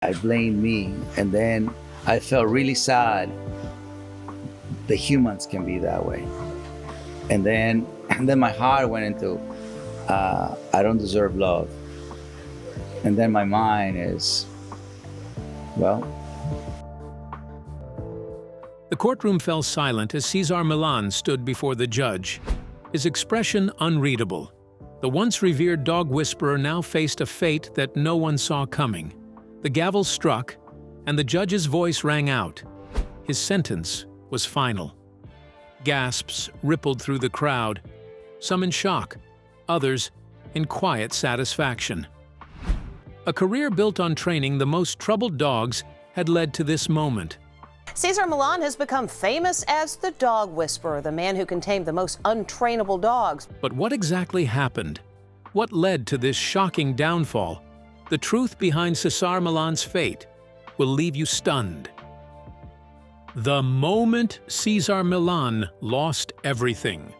I blamed me, and then I felt really sad. The humans can be that way, and then my heart went into I don't deserve love, and then my mind is, well. The courtroom fell silent as Cesar Millan stood before the judge, his expression unreadable. The once-revered dog whisperer now faced a fate that no one saw coming. The gavel struck, and the judge's voice rang out. His sentence was final. Gasps rippled through the crowd, some in shock, others in quiet satisfaction. A career built on training the most troubled dogs had led to this moment. Cesar Millan has become famous as the dog whisperer, the man who can tame the most untrainable dogs. But what exactly happened? What led to this shocking downfall? The truth behind Cesar Millan's fate will leave you stunned. The moment Cesar Millan lost everything.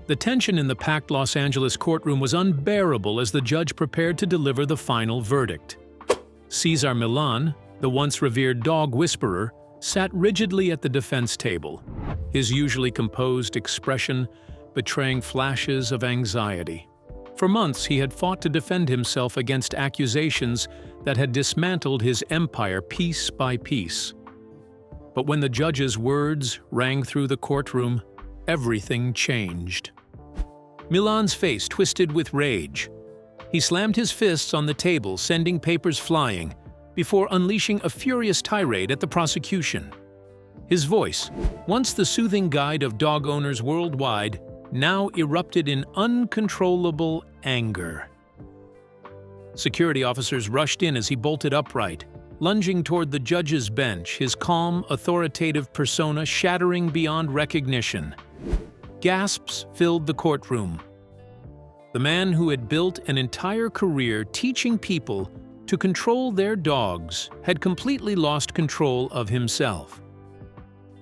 The tension in the packed Los Angeles courtroom was unbearable as the judge prepared to deliver the final verdict. Cesar Millan, the once-revered dog whisperer, sat rigidly at the defense table, his usually composed expression betraying flashes of anxiety. For months, he had fought to defend himself against accusations that had dismantled his empire piece by piece. But when the judge's words rang through the courtroom, everything changed. Millan's face twisted with rage. He slammed his fists on the table, sending papers flying, before unleashing a furious tirade at the prosecution. His voice, once the soothing guide of dog owners worldwide, now erupted in uncontrollable anger. Security officers rushed in as he bolted upright, lunging toward the judge's bench, his calm, authoritative persona shattering beyond recognition. Gasps filled the courtroom. The man who had built an entire career teaching people to control their dogs had completely lost control of himself.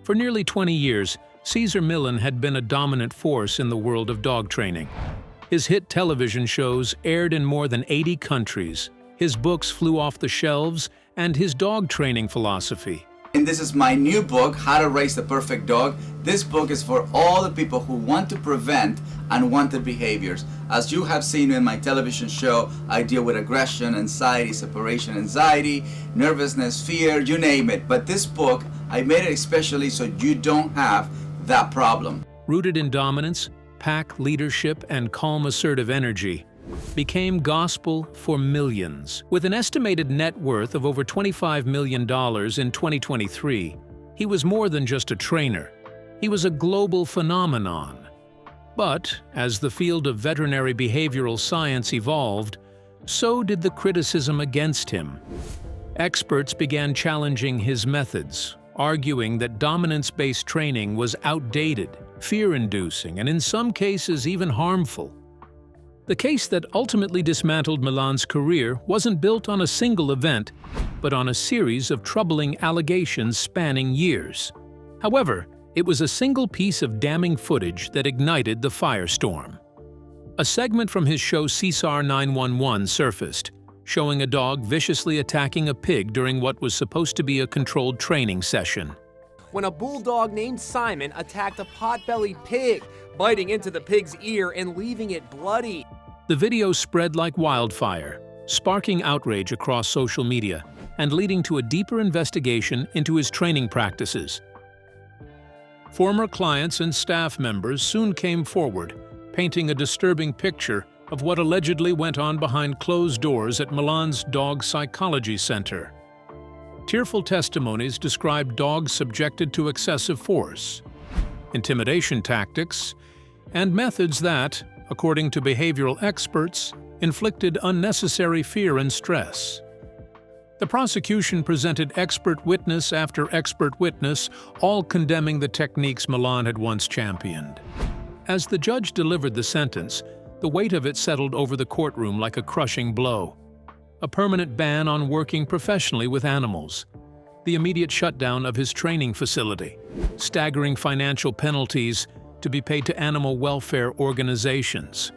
For nearly 20 years, Cesar Millan had been a dominant force in the world of dog training. His hit television shows aired in more than 80 countries. His books flew off the shelves, and his dog training philosophy. And this is my new book, How to Raise the Perfect Dog. This book is for all the people who want to prevent unwanted behaviors. As you have seen in my television show, I deal with aggression, anxiety, separation anxiety, nervousness, fear, you name it. But this book, I made it especially so you don't have that problem. Rooted in dominance, pack leadership, and calm assertive energy, became gospel for millions. With an estimated net worth of over $25 million in 2023, he was more than just a trainer. He was a global phenomenon. But as the field of veterinary behavioral science evolved, so did the criticism against him. Experts began challenging his methods, arguing that dominance-based training was outdated, fear-inducing, and in some cases even harmful. The case that ultimately dismantled Millan's career wasn't built on a single event, but on a series of troubling allegations spanning years. However, it was a single piece of damning footage that ignited the firestorm. A segment from his show Cesar 911 surfaced, showing a dog viciously attacking a pig during what was supposed to be a controlled training session. When a bulldog named Simon attacked a pot-bellied pig, biting into the pig's ear and leaving it bloody. The video spread like wildfire, sparking outrage across social media and leading to a deeper investigation into his training practices. Former clients and staff members soon came forward, painting a disturbing picture of what allegedly went on behind closed doors at Millan's Dog Psychology Center. Tearful testimonies described dogs subjected to excessive force, intimidation tactics, and methods that, according to behavioral experts, inflicted unnecessary fear and stress. The prosecution presented expert witness after expert witness, all condemning the techniques Millan had once championed. As the judge delivered the sentence, the weight of it settled over the courtroom like a crushing blow. A permanent ban on working professionally with animals, the immediate shutdown of his training facility, staggering financial penalties to be paid to animal welfare organizations,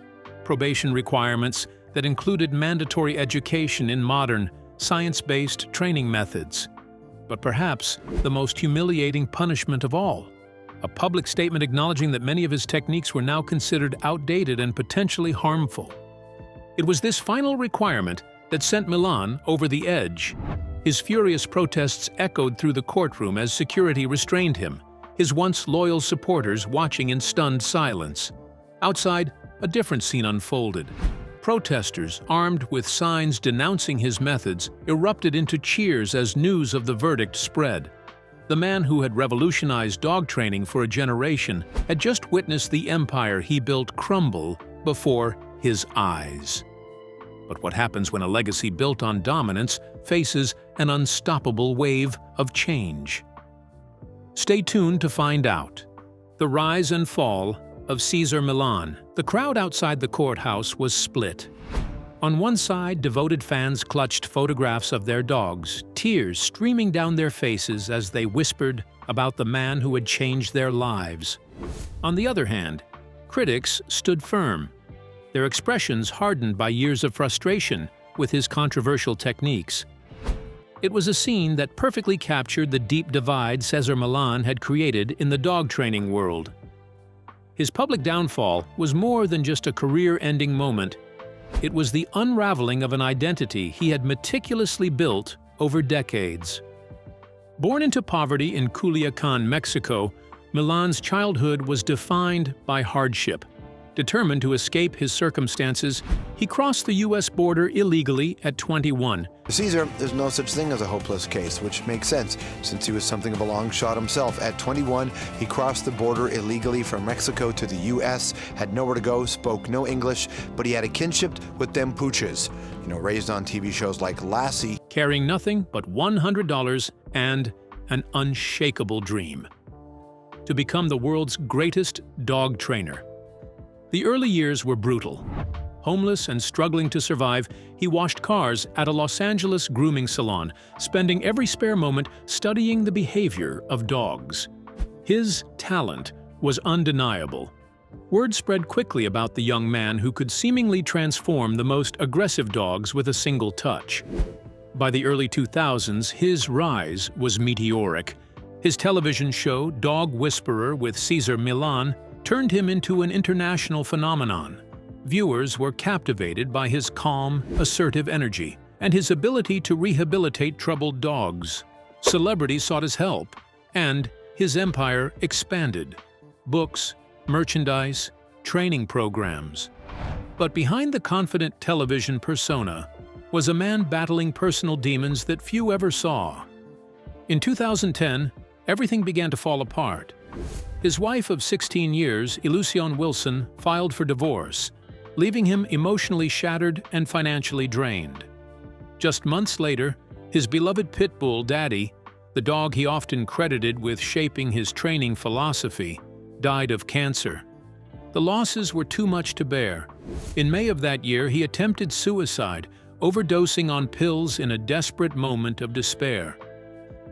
probation requirements that included mandatory education in modern, science-based training methods. But perhaps the most humiliating punishment of all, a public statement acknowledging that many of his techniques were now considered outdated and potentially harmful. It was this final requirement that sent Millan over the edge. His furious protests echoed through the courtroom as security restrained him, his once loyal supporters watching in stunned silence. Outside, a different scene unfolded. Protesters, armed with signs denouncing his methods, erupted into cheers as news of the verdict spread. The man who had revolutionized dog training for a generation had just witnessed the empire he built crumble before his eyes. But what happens when a legacy built on dominance faces an unstoppable wave of change? Stay tuned to find out. The rise and fall of Cesar Millan. The crowd outside the courthouse was split. On one side, devoted fans clutched photographs of their dogs, tears streaming down their faces as they whispered about the man who had changed their lives. On the other hand, critics stood firm, their expressions hardened by years of frustration with his controversial techniques. It was a scene that perfectly captured the deep divide Cesar Millan had created in the dog training world. His public downfall was more than just a career-ending moment. It was the unraveling of an identity he had meticulously built over decades. Born into poverty in Culiacan, Mexico, Millan's childhood was defined by hardship. Determined to escape his circumstances, he crossed the U.S. border illegally at 21. For Cesar, there's no such thing as a hopeless case, which makes sense since he was something of a long shot himself. At 21, he crossed the border illegally from Mexico to the U.S., had nowhere to go, spoke no English, but he had a kinship with them pooches, raised on TV shows like Lassie. Carrying nothing but $100 and an unshakable dream: to become the world's greatest dog trainer. The early years were brutal. Homeless and struggling to survive, he washed cars at a Los Angeles grooming salon, spending every spare moment studying the behavior of dogs. His talent was undeniable. Word spread quickly about the young man who could seemingly transform the most aggressive dogs with a single touch. By the early 2000s, his rise was meteoric. His television show, Dog Whisperer with Cesar Millan, turned him into an international phenomenon. Viewers were captivated by his calm, assertive energy and his ability to rehabilitate troubled dogs. Celebrities sought his help, and his empire expanded. Books, merchandise, training programs. But behind the confident television persona was a man battling personal demons that few ever saw. In 2010, everything began to fall apart. His wife of 16 years, Ilusion Wilson, filed for divorce, leaving him emotionally shattered and financially drained. Just months later, his beloved pit bull, Daddy, the dog he often credited with shaping his training philosophy, died of cancer. The losses were too much to bear. In May of that year, he attempted suicide, overdosing on pills in a desperate moment of despair.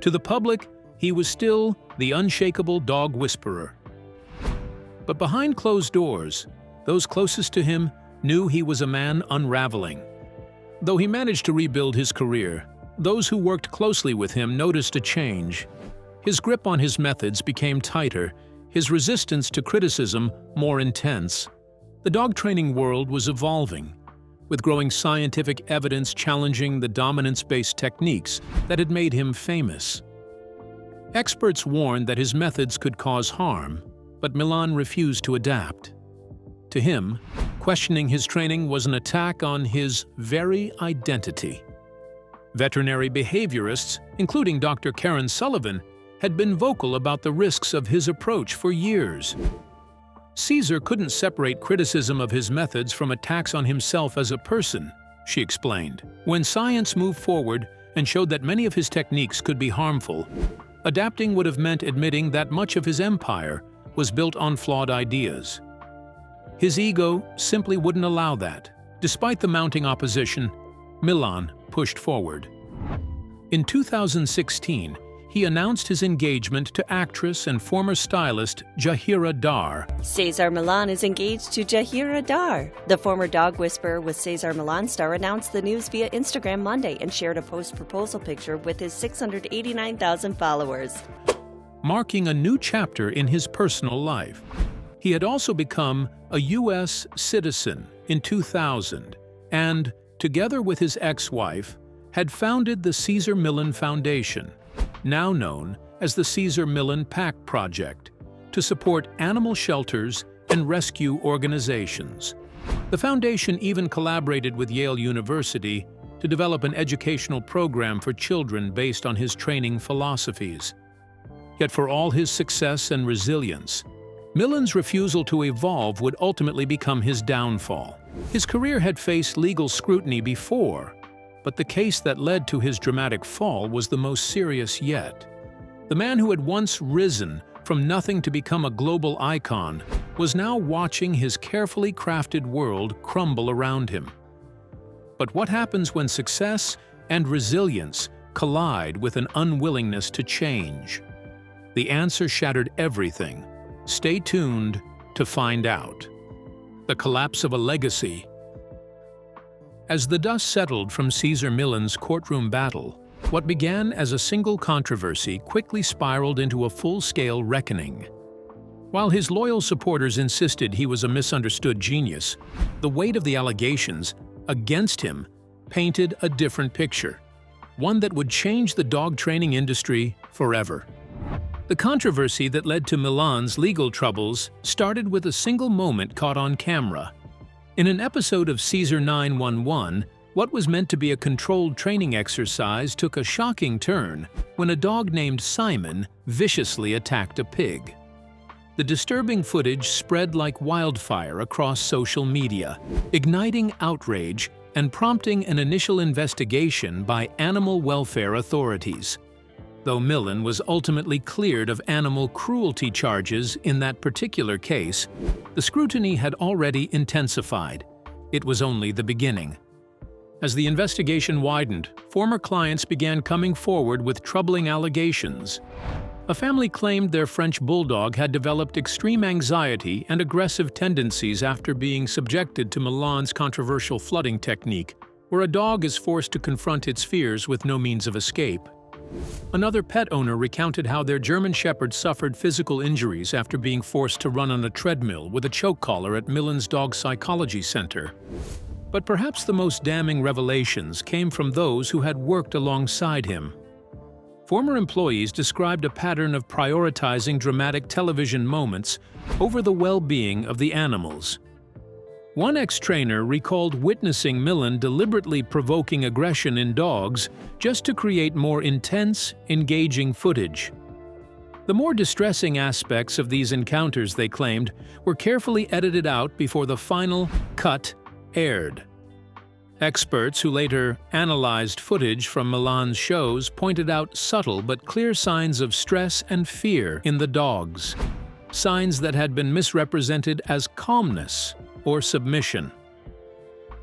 To the public, he was still the unshakable dog whisperer. But behind closed doors, those closest to him knew he was a man unraveling. Though he managed to rebuild his career, those who worked closely with him noticed a change. His grip on his methods became tighter, his resistance to criticism more intense. The dog training world was evolving, with growing scientific evidence challenging the dominance-based techniques that had made him famous. Experts warned that his methods could cause harm, but Millan refused to adapt. To him, questioning his training was an attack on his very identity. Veterinary behaviorists, including Dr. Karen Sullivan, had been vocal about the risks of his approach for years. Cesar couldn't separate criticism of his methods from attacks on himself as a person, she explained. When science moved forward and showed that many of his techniques could be harmful, adapting would have meant admitting that much of his empire was built on flawed ideas. His ego simply wouldn't allow that. Despite the mounting opposition, Millan pushed forward. In 2016, he announced his engagement to actress and former stylist Jahira Dar. Cesar Millan is engaged to Jahira Dar. The former dog whisperer with Cesar Millan star announced the news via Instagram Monday and shared a post-proposal picture with his 689,000 followers. Marking a new chapter in his personal life. He had also become a U.S. citizen in 2000 and, together with his ex-wife, had founded the Cesar Millan Foundation, now known as the Cesar Millan PAC Project, to support animal shelters and rescue organizations. The foundation even collaborated with Yale University to develop an educational program for children based on his training philosophies. Yet for all his success and resilience, Millan's refusal to evolve would ultimately become his downfall. His career had faced legal scrutiny before, but the case that led to his dramatic fall was the most serious yet. The man who had once risen from nothing to become a global icon was now watching his carefully crafted world crumble around him. But what happens when success and resilience collide with an unwillingness to change? The answer shattered everything. Stay tuned to find out. The collapse of a legacy. As the dust settled from Cesar Millan's courtroom battle, what began as a single controversy quickly spiraled into a full-scale reckoning. While his loyal supporters insisted he was a misunderstood genius, the weight of the allegations against him painted a different picture, one that would change the dog training industry forever. The controversy that led to Millan's legal troubles started with a single moment caught on camera. In an episode of Cesar 911, what was meant to be a controlled training exercise took a shocking turn when a dog named Simon viciously attacked a pig. The disturbing footage spread like wildfire across social media, igniting outrage and prompting an initial investigation by animal welfare authorities. Though Millan was ultimately cleared of animal cruelty charges in that particular case, the scrutiny had already intensified. It was only the beginning. As the investigation widened, former clients began coming forward with troubling allegations. A family claimed their French bulldog had developed extreme anxiety and aggressive tendencies after being subjected to Millan's controversial flooding technique, where a dog is forced to confront its fears with no means of escape. Another pet owner recounted how their German Shepherd suffered physical injuries after being forced to run on a treadmill with a choke collar at Millan's Dog Psychology Center. But perhaps the most damning revelations came from those who had worked alongside him. Former employees described a pattern of prioritizing dramatic television moments over the well-being of the animals. One ex-trainer recalled witnessing Millan deliberately provoking aggression in dogs just to create more intense, engaging footage. The more distressing aspects of these encounters, they claimed, were carefully edited out before the final cut aired. Experts who later analyzed footage from Millan's shows pointed out subtle but clear signs of stress and fear in the dogs, signs that had been misrepresented as calmness or submission.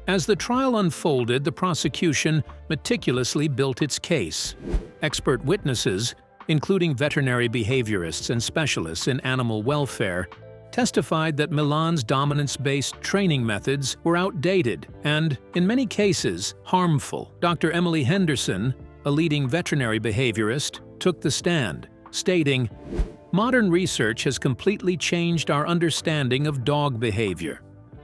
As the trial unfolded, the prosecution meticulously built its case. Expert witnesses, including veterinary behaviorists and specialists in animal welfare, testified that Millan's dominance-based training methods were outdated and, in many cases, harmful. Dr. Emily Henderson, a leading veterinary behaviorist, took the stand, stating, "Modern research has completely changed our understanding of dog behavior.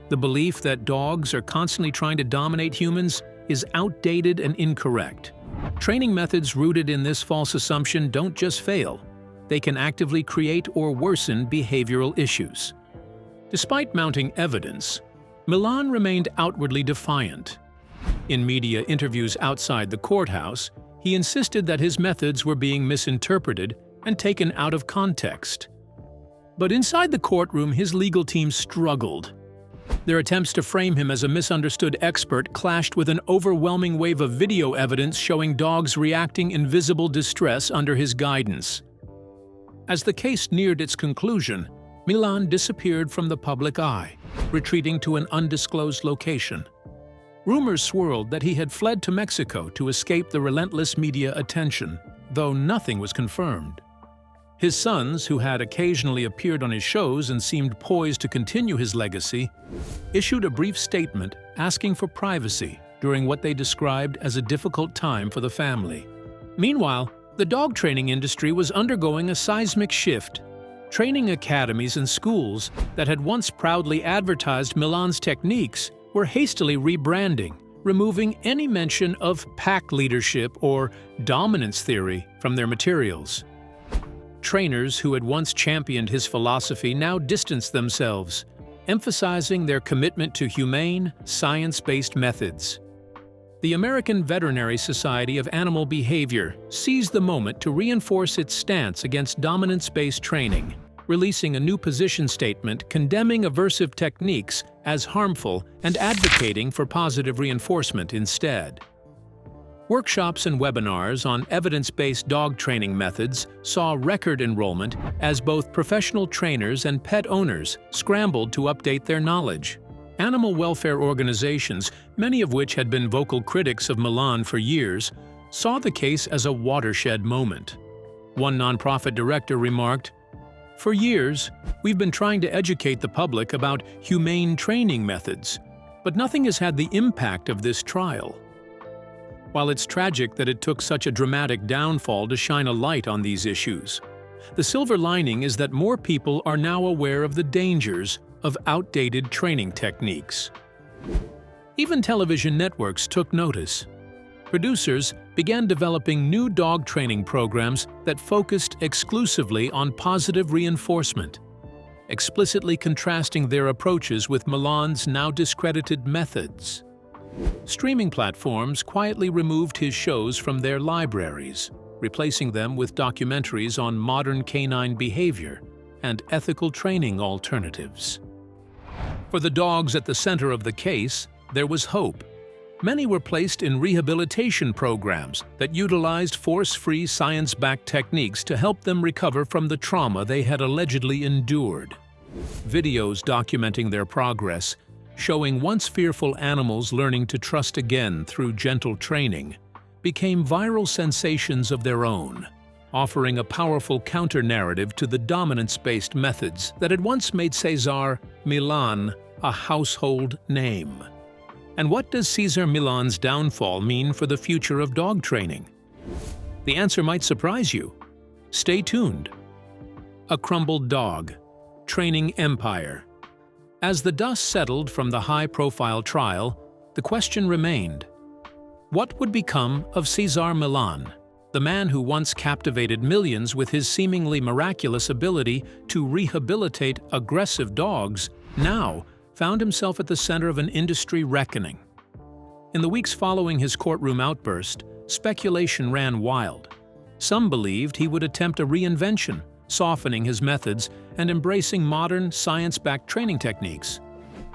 The belief that dogs are constantly trying to dominate humans is outdated and incorrect. Training methods rooted in this false assumption don't just fail, they can actively create or worsen behavioral issues." Despite mounting evidence, Millan remained outwardly defiant. In media interviews outside the courthouse, he insisted that his methods were being misinterpreted and taken out of context. But inside the courtroom, his legal team struggled. Their attempts to frame him as a misunderstood expert clashed with an overwhelming wave of video evidence showing dogs reacting in visible distress under his guidance. As the case neared its conclusion, Millan disappeared from the public eye, retreating to an undisclosed location. Rumors swirled that he had fled to Mexico to escape the relentless media attention, though nothing was confirmed. His sons, who had occasionally appeared on his shows and seemed poised to continue his legacy, issued a brief statement asking for privacy during what they described as a difficult time for the family. Meanwhile, the dog training industry was undergoing a seismic shift. Training academies and schools that had once proudly advertised Millan's techniques were hastily rebranding, removing any mention of pack leadership or dominance theory from their materials. Trainers who had once championed his philosophy now distanced themselves, emphasizing their commitment to humane, science-based methods. The American Veterinary Society of Animal Behavior seized the moment to reinforce its stance against dominance-based training, releasing a new position statement condemning aversive techniques as harmful and advocating for positive reinforcement instead. Workshops and webinars on evidence-based dog training methods saw record enrollment as both professional trainers and pet owners scrambled to update their knowledge. Animal welfare organizations, many of which had been vocal critics of Millan for years, saw the case as a watershed moment. One nonprofit director remarked, "For years, we've been trying to educate the public about humane training methods, but nothing has had the impact of this trial." While it's tragic that it took such a dramatic downfall to shine a light on these issues, the silver lining is that more people are now aware of the dangers of outdated training techniques. Even television networks took notice. Producers began developing new dog training programs that focused exclusively on positive reinforcement, explicitly contrasting their approaches with Millan's now discredited methods. Streaming platforms quietly removed his shows from their libraries, replacing them with documentaries on modern canine behavior and ethical training alternatives. For the dogs at the center of the case, there was hope. Many were placed in rehabilitation programs that utilized force-free, science-backed techniques to help them recover from the trauma they had allegedly endured. Videos documenting their progress, showing once fearful animals learning to trust again through gentle training, became viral sensations of their own, offering a powerful counter-narrative to the dominance-based methods that had once made Cesar Millan a household name. And what does Cesar Millan's downfall mean for the future of dog training? The answer might surprise you. Stay tuned. A crumbled dog, training empire. As the dust settled from the high-profile trial, the question remained: what would become of Cesar Millan, the man who once captivated millions with his seemingly miraculous ability to rehabilitate aggressive dogs, now found himself at the center of an industry reckoning? In the weeks following his courtroom outburst, speculation ran wild. Some believed he would attempt a reinvention, softening his methods and embracing modern, science-backed training techniques.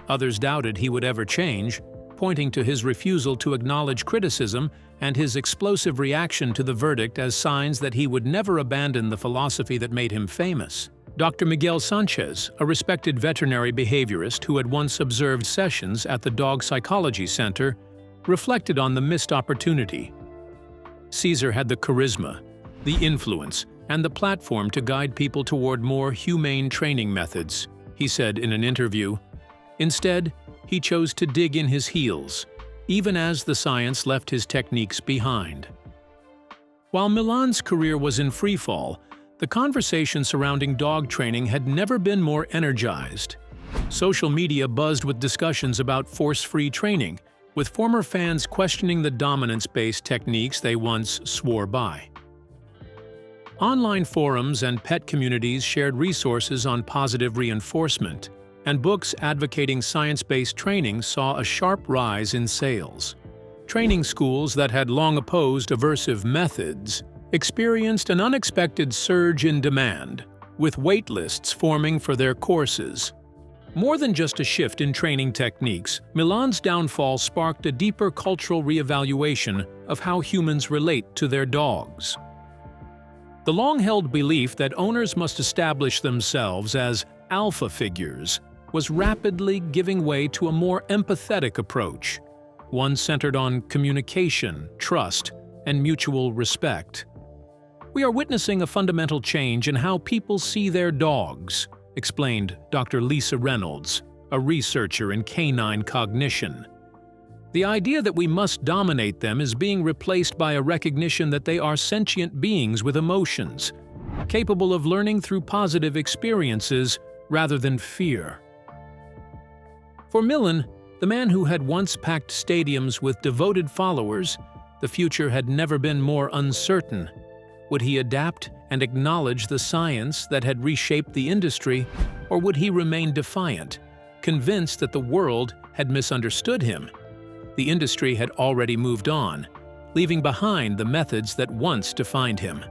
Others doubted he would ever change, pointing to his refusal to acknowledge criticism and his explosive reaction to the verdict as signs that he would never abandon the philosophy that made him famous. Dr. Miguel Sanchez, a respected veterinary behaviorist who had once observed sessions at the Dog Psychology Center, reflected on the missed opportunity. Cesar had the charisma, the influence, and the platform to guide people toward more humane training methods, he said in an interview. Instead, he chose to dig in his heels, even as the science left his techniques behind. While Millan's career was in freefall, the conversation surrounding dog training had never been more energized. Social media buzzed with discussions about force-free training, with former fans questioning the dominance-based techniques they once swore by. Online forums and pet communities shared resources on positive reinforcement, and books advocating science-based training saw a sharp rise in sales. Training schools that had long opposed aversive methods experienced an unexpected surge in demand, with wait lists forming for their courses. More than just a shift in training techniques, Millan's downfall sparked a deeper cultural reevaluation of how humans relate to their dogs. The long-held belief that owners must establish themselves as alpha figures was rapidly giving way to a more empathetic approach, one centered on communication, trust, and mutual respect. We are witnessing a fundamental change in how people see their dogs, explained Dr. Lisa Reynolds, a researcher in canine cognition. The idea that we must dominate them is being replaced by a recognition that they are sentient beings with emotions, capable of learning through positive experiences rather than fear. For Millan, the man who had once packed stadiums with devoted followers, the future had never been more uncertain. Would he adapt and acknowledge the science that had reshaped the industry, or would he remain defiant, convinced that the world had misunderstood him? The industry had already moved on, leaving behind the methods that once defined him.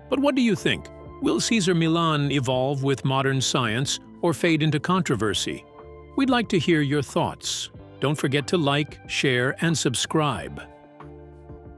But what do you think? Will Cesar Millan evolve with modern science or fade into controversy? We'd like to hear your thoughts. Don't forget to like, share, and subscribe.